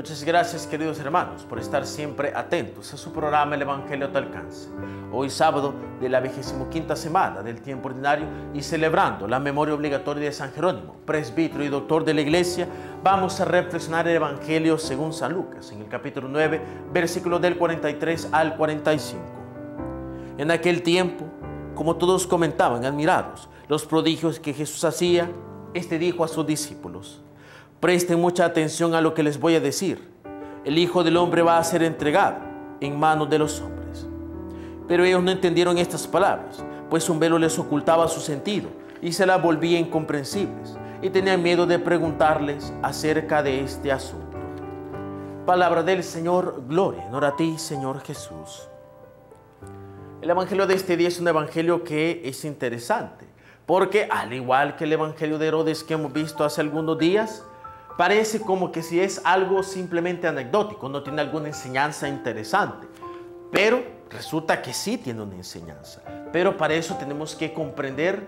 Muchas gracias, queridos hermanos, por estar siempre atentos a su programa El Evangelio a tu alcance. Hoy sábado de la 25ª semana del tiempo ordinario y celebrando la memoria obligatoria de San Jerónimo, presbítero y doctor de la Iglesia, vamos a reflexionar el Evangelio según San Lucas, en el capítulo 9, versículos del 43 al 45. En aquel tiempo, como todos comentaban admirados los prodigios que Jesús hacía, este dijo a sus discípulos: presten mucha atención a lo que les voy a decir. El Hijo del Hombre va a ser entregado en manos de los hombres. Pero ellos no entendieron estas palabras, pues un velo les ocultaba su sentido y se las volvía incomprensibles, y tenían miedo de preguntarles acerca de este asunto. Palabra del Señor, gloria en a ti, Señor Jesús. El Evangelio de este día es un Evangelio que es interesante, porque al igual que el Evangelio de Herodes que hemos visto hace algunos días, parece como que si es algo simplemente anecdótico, no tiene alguna enseñanza interesante, pero resulta que sí tiene una enseñanza. Pero para eso tenemos que comprender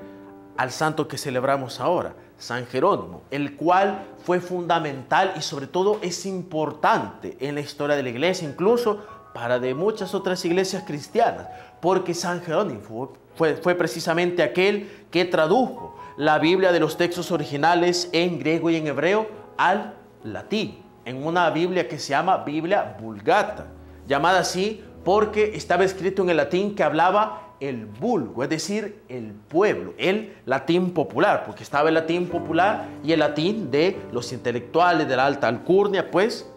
al santo que celebramos ahora, San Jerónimo, el cual fue fundamental y sobre todo es importante en la historia de la Iglesia, incluso para de muchas otras iglesias cristianas, porque San Jerónimo fue precisamente aquel que tradujo la Biblia de los textos originales en griego y en hebreo al latín, en una Biblia que se llama Biblia Vulgata, llamada así porque estaba escrito en el latín que hablaba el vulgo, es decir, el pueblo, el latín popular, porque estaba el latín popular y el latín de los intelectuales de la alta alcurnia. Pues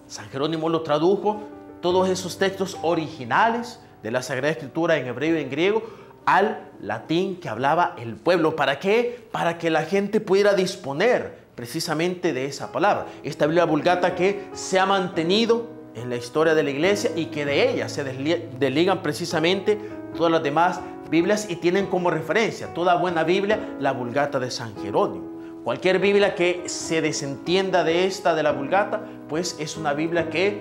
San Jerónimo lo tradujo, todos esos textos originales de la Sagrada Escritura en hebreo y en griego, al latín que hablaba el pueblo. ¿Para qué? Para que la gente pudiera disponer precisamente de esa palabra. Esta Biblia Vulgata que se ha mantenido en la historia de la Iglesia y que de ella se desligan precisamente todas las demás Biblias y tienen como referencia toda buena Biblia la Vulgata de San Jerónimo. Cualquier Biblia que se desentienda de esta, de la Vulgata, pues es una Biblia que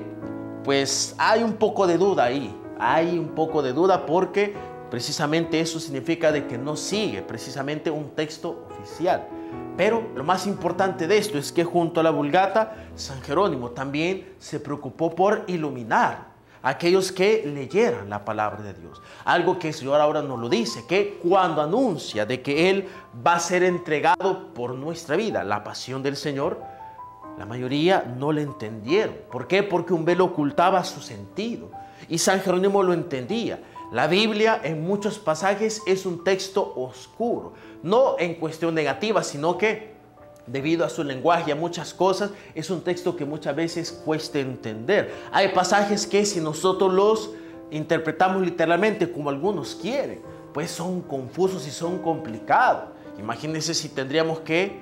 pues hay un poco de duda ahí. Hay un poco de duda porque precisamente eso significa de que no sigue precisamente un texto oficial. Pero lo más importante de esto es que junto a la Vulgata, San Jerónimo también se preocupó por iluminar a aquellos que leyeran la palabra de Dios. Algo que el Señor ahora nos lo dice, que cuando anuncia de que Él va a ser entregado por nuestra vida, la pasión del Señor, la mayoría no le entendieron. ¿Por qué? Porque un velo ocultaba su sentido. Y San Jerónimo lo entendía. La Biblia en muchos pasajes es un texto oscuro, no en cuestión negativa, sino que debido a su lenguaje y a muchas cosas, es un texto que muchas veces cuesta entender. Hay pasajes que si nosotros los interpretamos literalmente como algunos quieren, pues son confusos y son complicados. Imagínense si tendríamos que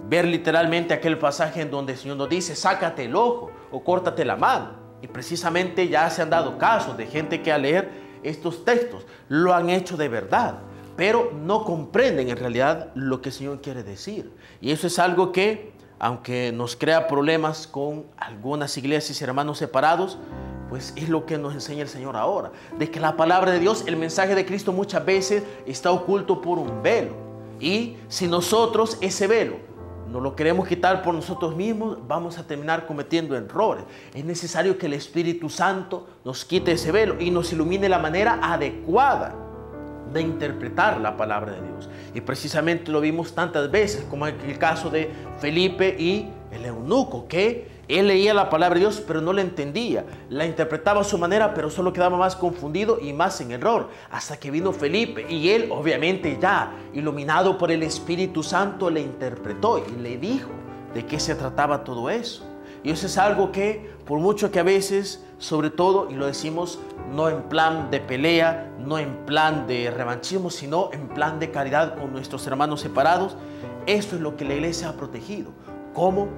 ver literalmente aquel pasaje en donde el Señor nos dice: sácate el ojo o córtate la mano. Y precisamente ya se han dado casos de gente que al leer estos textos lo han hecho de verdad, pero no comprenden en realidad lo que el Señor quiere decir. Y eso es algo que, aunque nos crea problemas con algunas iglesias y hermanos separados, pues es lo que nos enseña el Señor ahora, de que la palabra de Dios, el mensaje de Cristo muchas veces está oculto por un velo. Y si nosotros ese velo no lo queremos quitar por nosotros mismos, vamos a terminar cometiendo errores. Es necesario que el Espíritu Santo nos quite ese velo y nos ilumine la manera adecuada de interpretar la palabra de Dios. Y precisamente lo vimos tantas veces, como en el caso de Felipe y el eunuco, que él leía la palabra de Dios, pero no la entendía. La interpretaba a su manera, pero solo quedaba más confundido y más en error. Hasta que vino Felipe y él, obviamente ya iluminado por el Espíritu Santo, le interpretó y le dijo de qué se trataba todo eso. Y eso es algo que, por mucho que a veces, sobre todo, y lo decimos no en plan de pelea, no en plan de revanchismo, sino en plan de caridad con nuestros hermanos separados, esto es lo que la Iglesia ha protegido. ¿Cómo?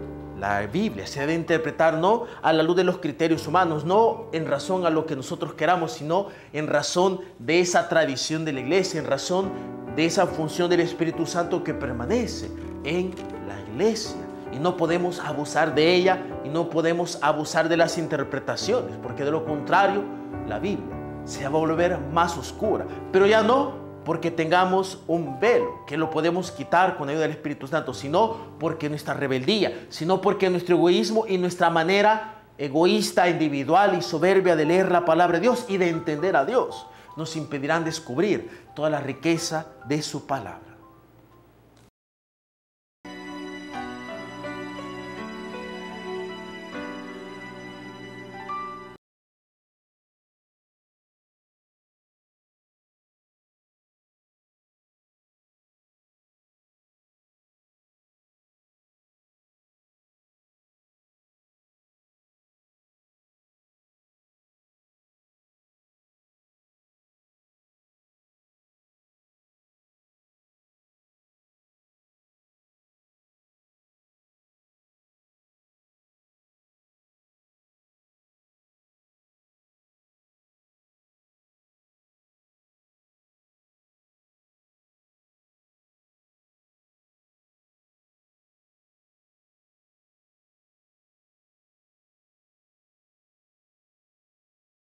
La Biblia se debe interpretar no a la luz de los criterios humanos, no en razón a lo que nosotros queramos, sino en razón de esa tradición de la Iglesia, en razón de esa función del Espíritu Santo que permanece en la Iglesia. Y no podemos abusar de ella y no podemos abusar de las interpretaciones, porque de lo contrario la Biblia se va a volver más oscura, pero ya no porque tengamos un velo que lo podemos quitar con ayuda del Espíritu Santo, sino porque nuestra rebeldía, sino porque nuestro egoísmo y nuestra manera egoísta, individual y soberbia de leer la palabra de Dios y de entender a Dios nos impedirán descubrir toda la riqueza de su palabra.